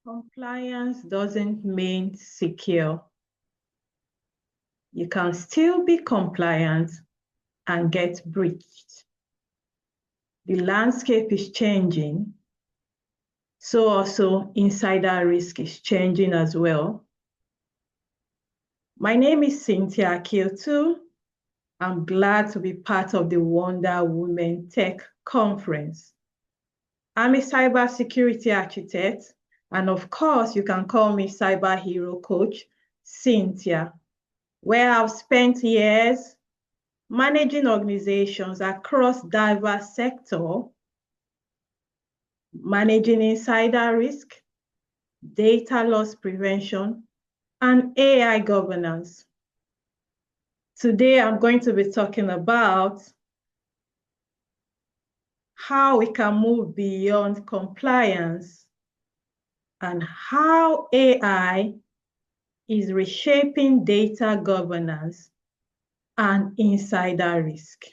Compliance doesn't mean secure. You can still be compliant and get breached. The landscape is changing, so also insider risk is changing as well. My name is Cynthia Akiotu. I'm glad to be part of the Wonder Women Tech Conference. I'm a cybersecurity architect, and of course, you can call me Cyber Hero Coach Cynthia, where I've spent years managing organizations across diverse sectors, managing insider risk, data loss prevention, and AI governance. Today, I'm going to be talking about how we can move beyond compliance and how AI is reshaping data governance and insider risk.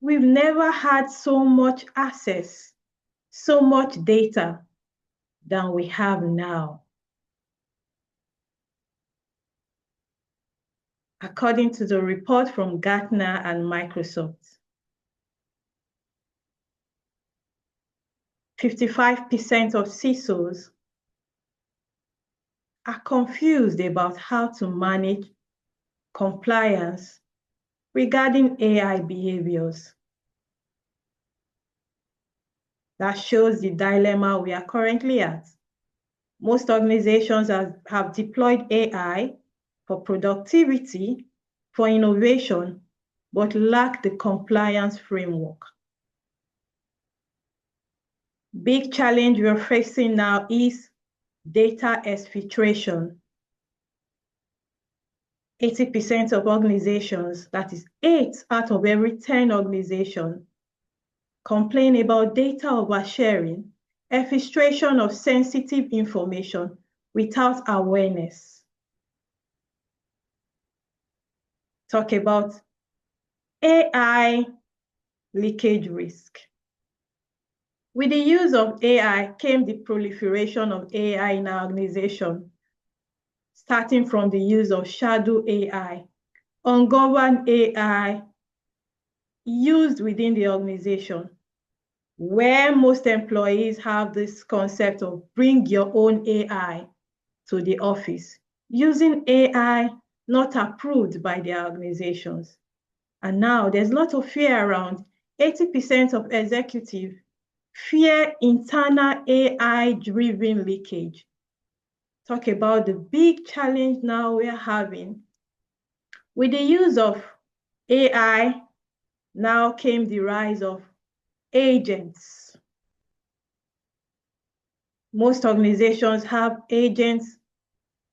We've never had so much access, so much data than we have now. According to the report from Gartner and Microsoft, 55% of CISOs are confused about how to manage compliance regarding AI behaviors. That shows the dilemma we are currently at. Most organizations have deployed AI for productivity, for innovation, but lack the compliance framework. Big challenge we're facing now is data exfiltration. 80% of organizations, that is 8 out of every 10 organizations, complain about data oversharing, exfiltration of sensitive information without awareness. Talk about AI leakage risk. With the use of AI came the proliferation of AI in our organization, starting from the use of shadow AI, ungoverned AI used within the organization, where most employees have this concept of bring your own AI to the office, using AI not approved by their organizations. And now there's a lot of fear around. 80% of executives fear internal AI-driven leakage. Talk about the big challenge now we're having. With the use of AI, now came the rise of agents. Most organizations have agents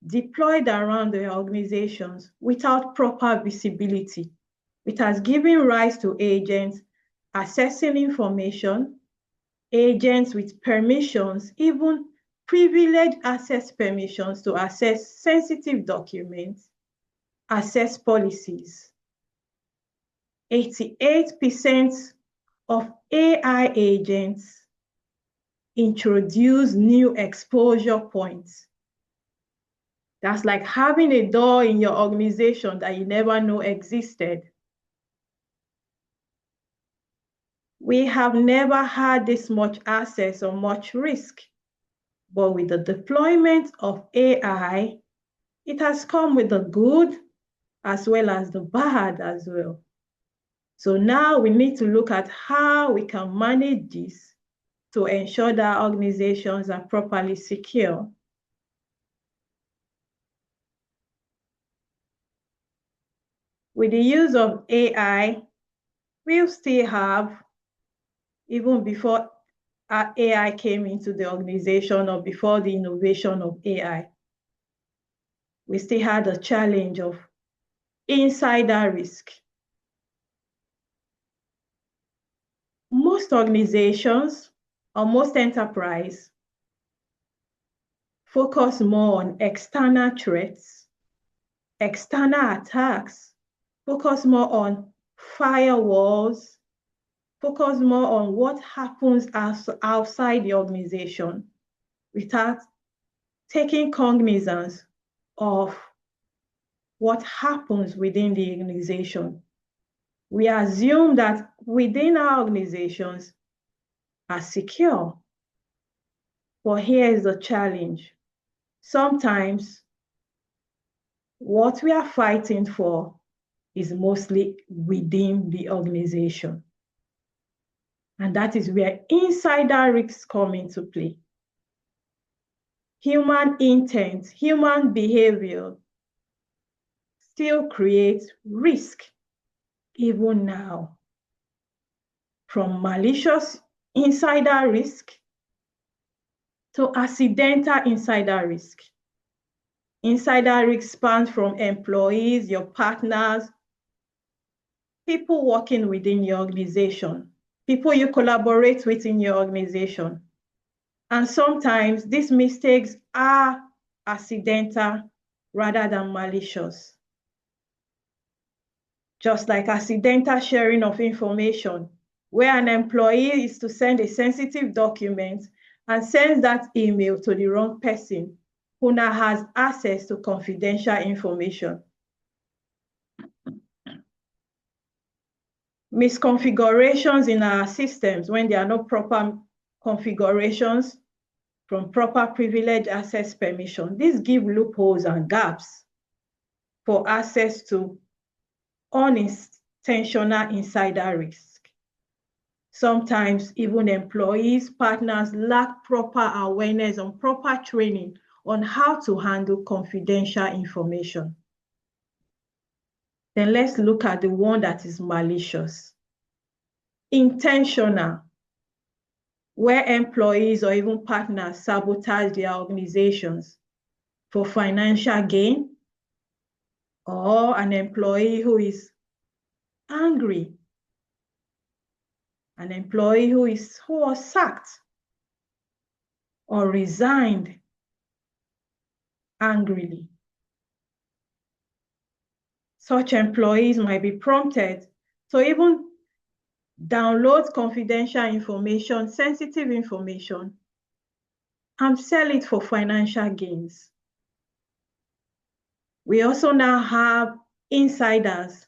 deployed around their organizations without proper visibility. It has given rise to agents accessing information, agents with permissions, even privileged access permissions to access sensitive documents, access policies. 88% of AI agents introduce new exposure points. That's like having a door in your organization that you never know existed. We have never had this much access or much risk, but with the deployment of AI, it has come with the good as well as the bad as well. So now we need to look at how we can manage this to ensure that organizations are properly secure. With the use of AI, we'll still have, even before AI came into the organization or before the innovation of AI, we still had a challenge of insider risk. Most organizations or most enterprise focus more on external threats, external attacks, focus more on firewalls, focus more on what happens outside the organization without taking cognizance of what happens within the organization. We assume that within our organizations are secure. But here is the challenge. Sometimes what we are fighting for is mostly within the organization. And that is where insider risks come into play. Human intent, human behavior still creates risk, even now. From malicious insider risk to accidental insider risk. Insider risk spans from employees, your partners, people working within your organization, people you collaborate with in your organization. And sometimes these mistakes are accidental rather than malicious. Just like accidental sharing of information, where an employee is to send a sensitive document and sends that email to the wrong person who now has access to confidential information. Misconfigurations in our systems when there are no proper configurations from proper privilege access permission. These give loopholes and gaps for access to unintentional insider risk. Sometimes even employees, partners lack proper awareness and proper training on how to handle confidential information. Then let's look at the one that is malicious. Intentional, where employees or even partners sabotage their organizations for financial gain, or an employee who is angry, an employee who was sacked or resigned angrily. Such employees might be prompted to even download confidential information, sensitive information, and sell it for financial gains. We also now have insiders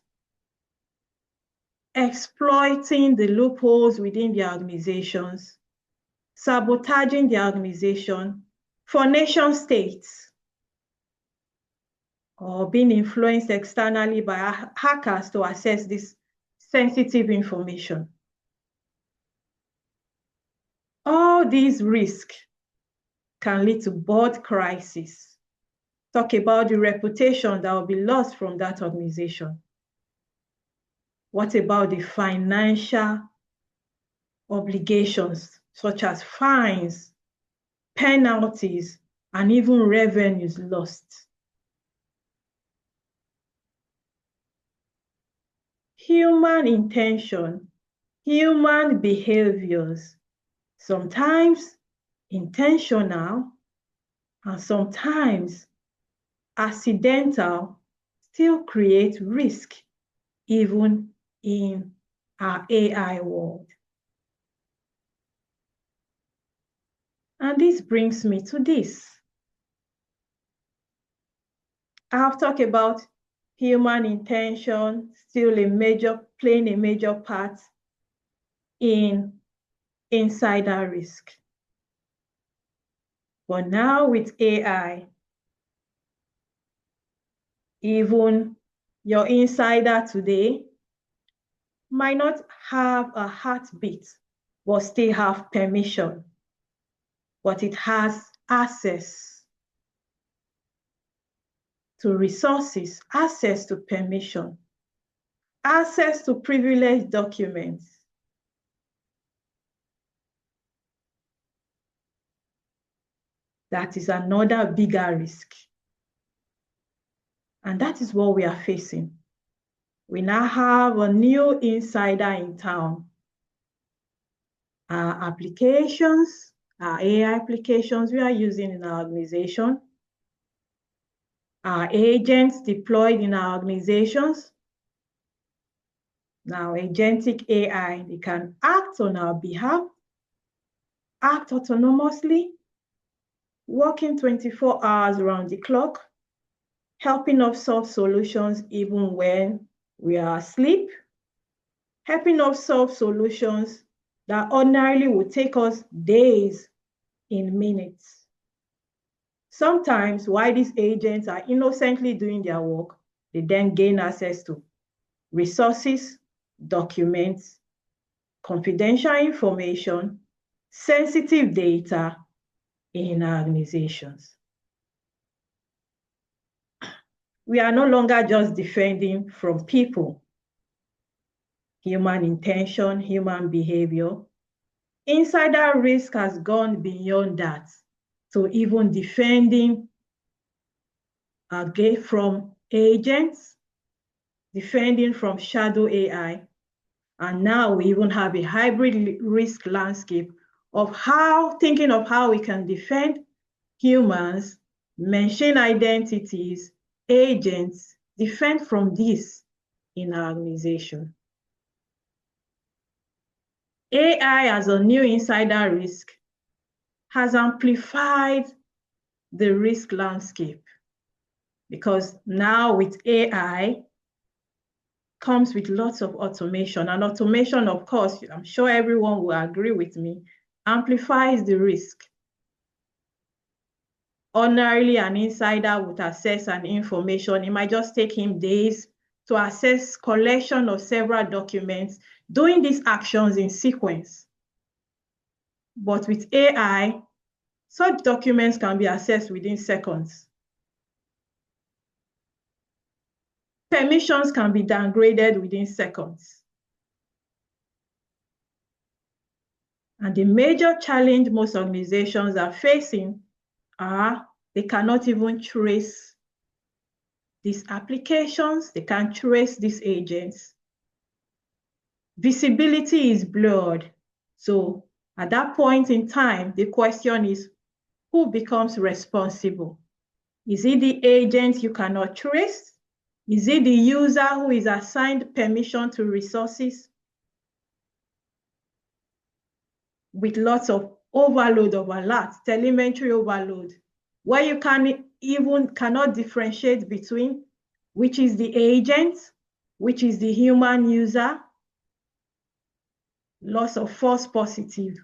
exploiting the loopholes within their organizations, sabotaging the organization for nation states, or being influenced externally by hackers to access this sensitive information. All these risks can lead to board crisis. Talk about the reputation that will be lost from that organization. What about the financial obligations, such as fines, penalties, and even revenues lost? Human intention, human behaviors, sometimes intentional and sometimes accidental, still create risk even in our AI world. And this brings me to this. I've talked about human intention still playing a major part in insider risk. But now with AI, even your insider today might not have a heartbeat, but still have permission. But it has access to resources, access to permission, access to privileged documents. That is another bigger risk. And that is what we are facing. We now have a new insider in town. Our applications, our AI applications we are using in our organization, our agents deployed in our organizations, Now, agentic AI, they can act on our behalf, act autonomously, working 24 hours around the clock, helping us solve solutions even when we are asleep, helping us solve solutions that ordinarily would take us days in minutes. Sometimes, while these agents are innocently doing their work, they then gain access to resources, documents, confidential information, sensitive data in organizations. We are no longer just defending from people, human intention, human behavior. Insider risk has gone beyond that to even defending from agents, defending from shadow AI. And now we even have a hybrid risk landscape of thinking of how we can defend humans, machine identities, agents, defend from this in our organization. AI as a new insider risk has amplified the risk landscape because now with AI comes with lots of automation, and automation, of course, I'm sure everyone will agree with me, amplifies the risk. Ordinarily, an insider would assess an information. It might just take him days to assess collection of several documents, doing these actions in sequence. But with AI, such documents can be accessed within seconds. Permissions can be downgraded within seconds. And the major challenge most organizations are facing are they cannot even trace these applications, they can't trace these agents. Visibility is blurred. So at that point in time, the question is, who becomes responsible? Is it the agent you cannot trace? Is it the user who is assigned permission to resources? With lots of overload of alerts, telemetry overload, where you cannot differentiate between which is the agent, which is the human user, loss of false positive,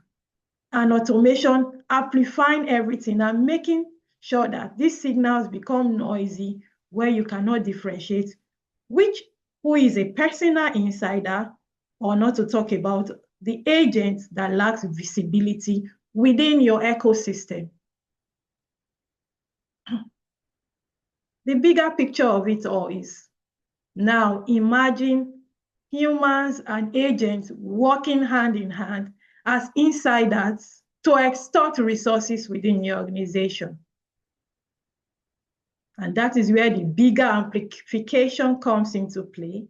and automation amplifying everything and making sure that these signals become noisy where you cannot differentiate who is a personal insider, or not to talk about the agent that lacks visibility within your ecosystem. The bigger picture of it all is, now imagine humans and agents working hand in hand as insiders to extort resources within your organization. And that is where the bigger amplification comes into play.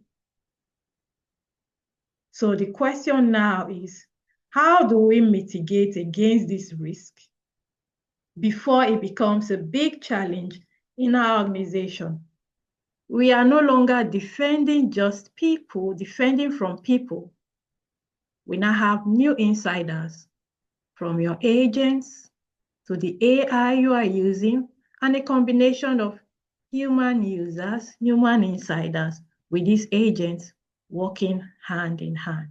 So the question now is, how do we mitigate against this risk before it becomes a big challenge in our organization? We are no longer defending just people, defending from people. We now have new insiders, from your agents to the AI you are using, and a combination of human users, human insiders, with these agents working hand in hand.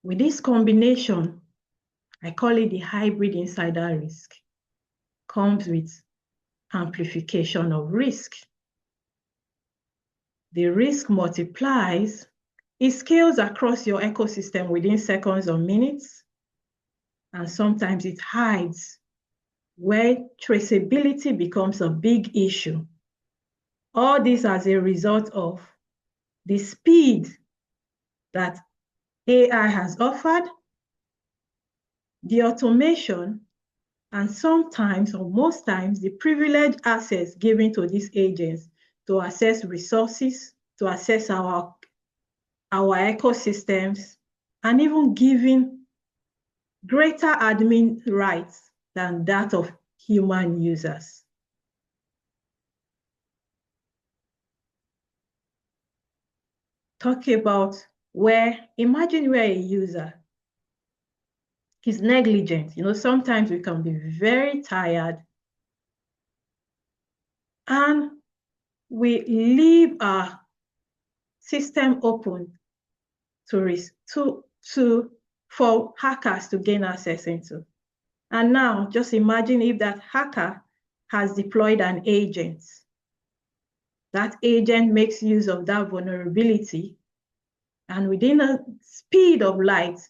With this combination, I call it the hybrid insider risk, comes with amplification of risk. The risk multiplies, it scales across your ecosystem within seconds or minutes, and sometimes it hides, where traceability becomes a big issue. All this as a result of the speed that AI has offered, the automation, and sometimes, or most times, the privileged access given to these agents to access resources, to access our ecosystems, and even giving greater admin rights than that of human users. talk about imagine we're a user. He's negligent. Sometimes we can be very tired and we leave our system open for hackers to gain access into. And now just imagine if that hacker has deployed an agent. That agent makes use of that vulnerability and within a speed of light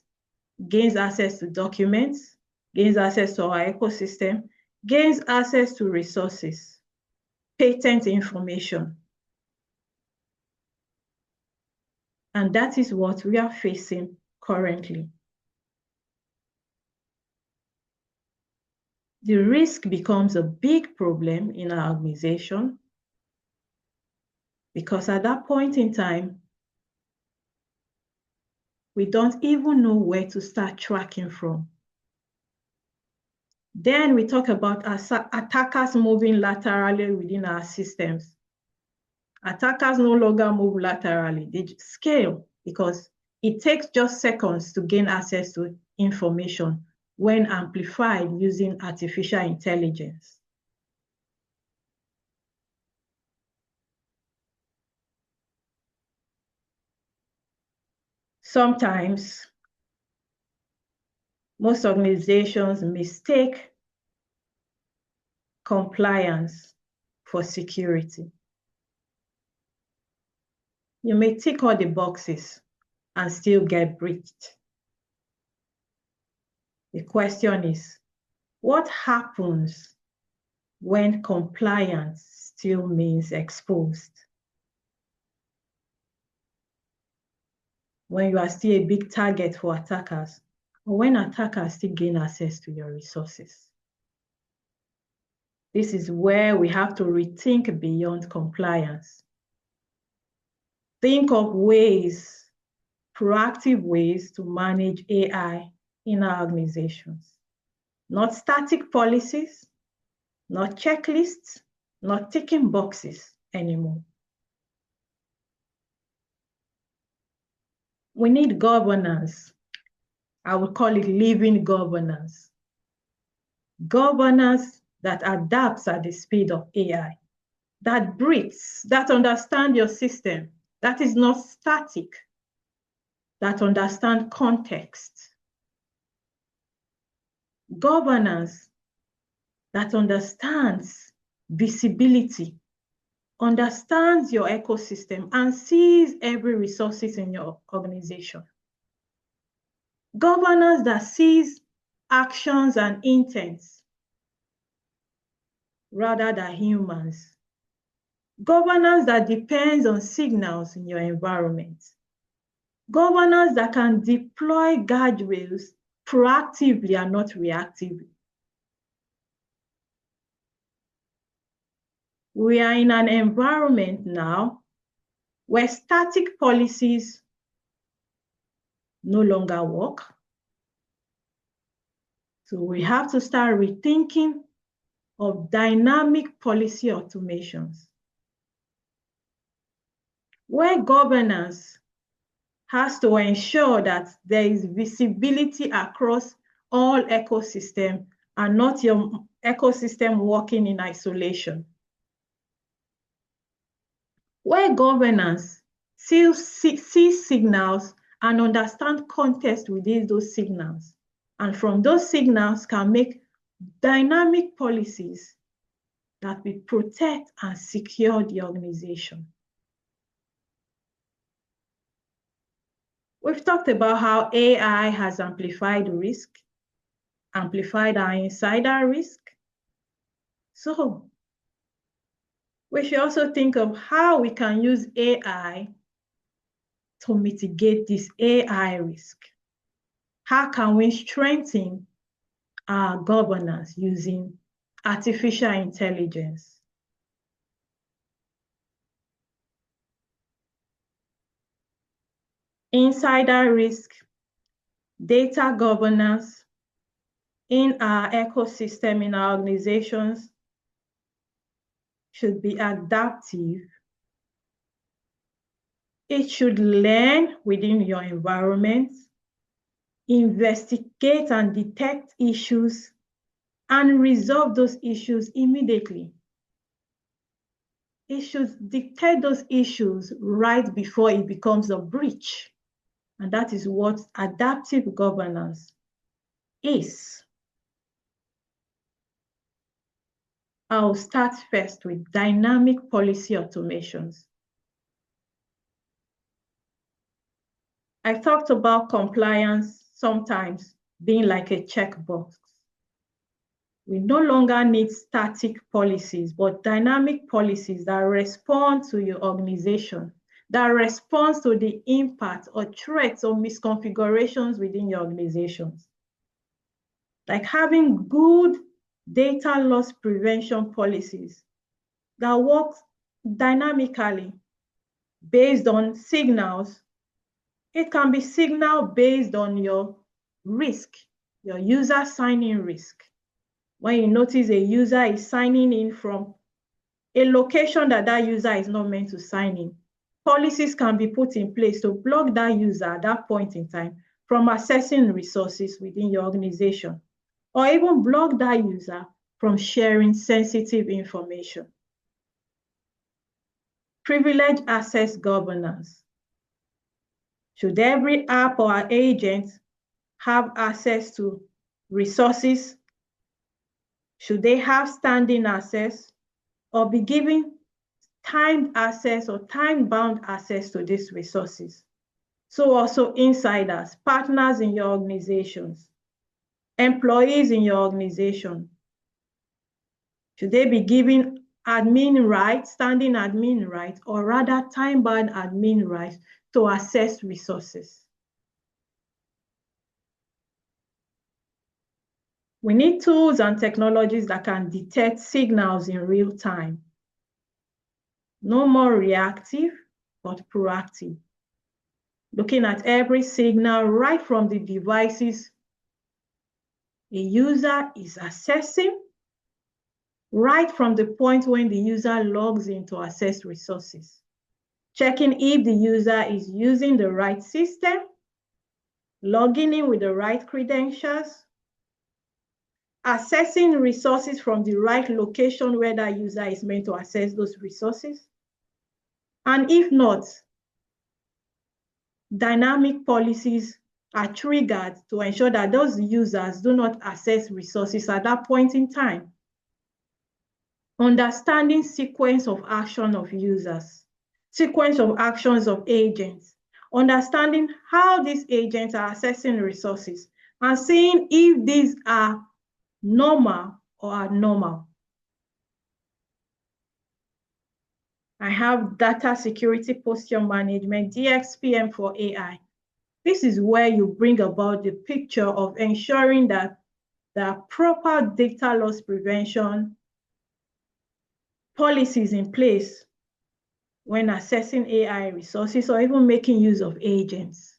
gains access to documents, gains access to our ecosystem, gains access to resources, patent information. And that is what we are facing currently. The risk becomes a big problem in our organization because at that point in time, we don't even know where to start tracking from. Then we talk about attackers moving laterally within our systems. Attackers no longer move laterally, they scale because it takes just seconds to gain access to information when amplified using artificial intelligence. Sometimes, most organizations mistake compliance for security. You may tick all the boxes and still get breached. The question is, what happens when compliance still means exposed? When you are still a big target for attackers, or when attackers still gain access to your resources? This is where we have to rethink beyond compliance. Think of ways, proactive ways to manage AI in our organizations. Not static policies, not checklists, not ticking boxes anymore. We need governance. I would call it living governance. Governance that adapts at the speed of AI, that breathes, that understands your system, that is not static, that understands context. Governance that understands visibility, understands your ecosystem, and sees every resources in your organization. Governance that sees actions and intents rather than humans. Governance that depends on signals in your environment. Governance that can deploy guardrails proactively and not reactively. We are in an environment now where static policies no longer work. So we have to start rethinking of dynamic policy automations, where governance has to ensure that there is visibility across all ecosystems and not your ecosystem working in isolation. Where governance sees signals and understands context within those signals, and from those signals can make dynamic policies that will protect and secure the organization. We've talked about how AI has amplified risk, amplified our insider risk. So we should also think of how we can use AI to mitigate this AI risk. How can we strengthen our governance using artificial intelligence? Insider risk, data governance in our ecosystem, in our organizations, should be adaptive It should learn within your environment, investigate and detect issues, and resolve those issues immediately. It should detect those issues right before it becomes a breach. And that is what adaptive governance is. I'll start first with dynamic policy automations. I talked about compliance sometimes being like a checkbox. We no longer need static policies, but dynamic policies that respond to your organization, that respond to the impact or threats or misconfigurations within your organizations. Like having good data loss prevention policies that work dynamically based on signals. It can be signal based on your risk, your user sign-in risk. When you notice a user is signing in from a location that that user is not meant to sign in, policies can be put in place to block that user at that point in time from accessing resources within your organization, or even block that user from sharing sensitive information. Privileged access governance. Should every app or agent have access to resources? Should they have standing access or be given timed access or time-bound access to these resources? So also insiders, partners in your organizations, employees in your organization, should they be given admin rights, standing admin rights, or rather time-bound admin rights to access resources? We need tools and technologies that can detect signals in real time. No more reactive, but proactive. Looking at every signal right from the devices a user is accessing, right from the point when the user logs in to access resources. Checking if the user is using the right system, logging in with the right credentials, accessing resources from the right location where that user is meant to access those resources. And if not, dynamic policies are triggered to ensure that those users do not access resources at that point in time. Understanding sequence of action of users, sequence of actions of agents, understanding how these agents are accessing resources, and seeing if these are normal or abnormal. I have data security posture management, DXPM for AI. This is where you bring about the picture of ensuring that there are proper data loss prevention policies in place when accessing AI resources or even making use of agents.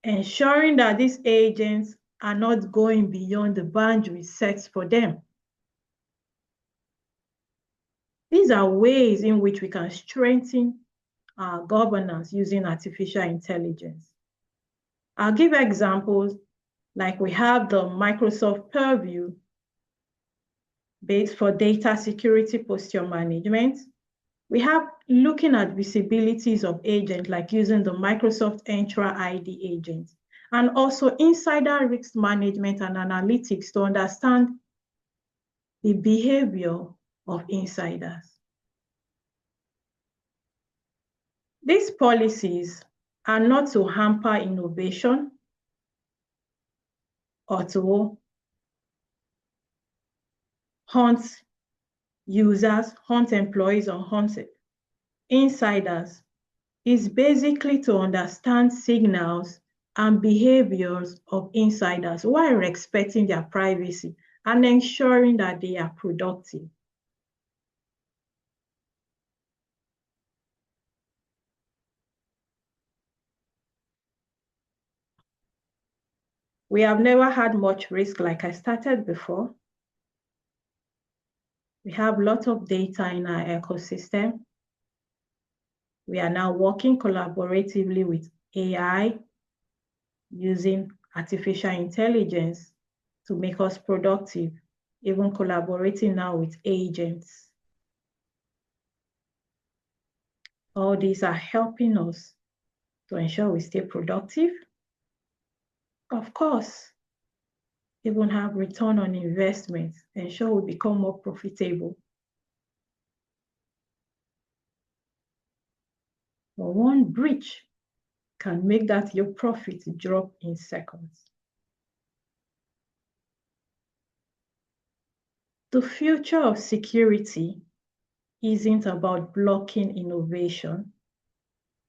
Ensuring that these agents are not going beyond the boundaries set for them. These are ways in which we can strengthen our governance using artificial intelligence. I'll give examples like we have the Microsoft Purview based for data security posture management. We have looking at visibilities of agents like using the Microsoft Entra ID agent, and also insider risk management and analytics to understand the behavior of insiders. These policies are not to hamper innovation or to hunt users, hunt employees, or hunt insiders. It's basically to understand signals and behaviors of insiders while respecting their privacy and ensuring that they are productive. We have never had much risk like I started before. We have lots of data in our ecosystem. We are now working collaboratively with AI, using artificial intelligence to make us productive, even collaborating now with agents. All these are helping us to ensure we stay productive. Of course, even have return on investment, ensure we become more profitable. But one breach can make that your profit drop in seconds. The future of security isn't about blocking innovation.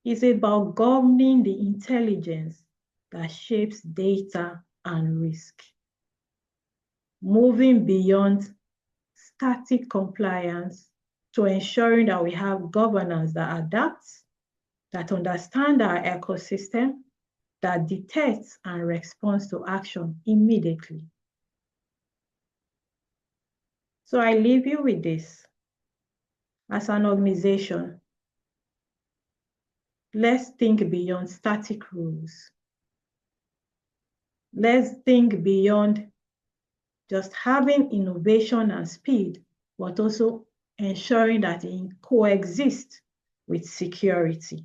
It's about governing the intelligence that shapes data and risk. Moving beyond static compliance to ensuring that we have governance that adapts, that understand our ecosystem, that detects and responds to action immediately. So I leave you with this. As an organization, let's think beyond static rules. Let's think beyond just having innovation and speed, but also ensuring that it coexists with security.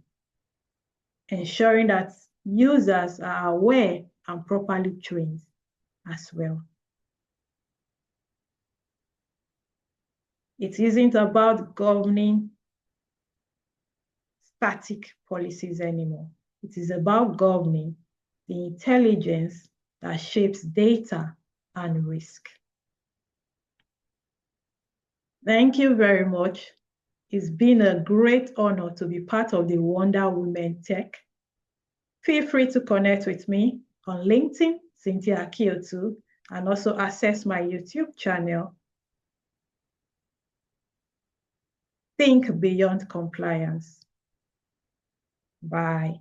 Ensuring that users are aware and properly trained as well. It isn't about governing static policies anymore. It is about governing the intelligence that shapes data and risk. Thank you very much. It's been a great honor to be part of the Wonder Women Tech. Feel free to connect with me on LinkedIn, Cynthia Akiotu, and also access my YouTube channel, Think Beyond Compliance. Bye.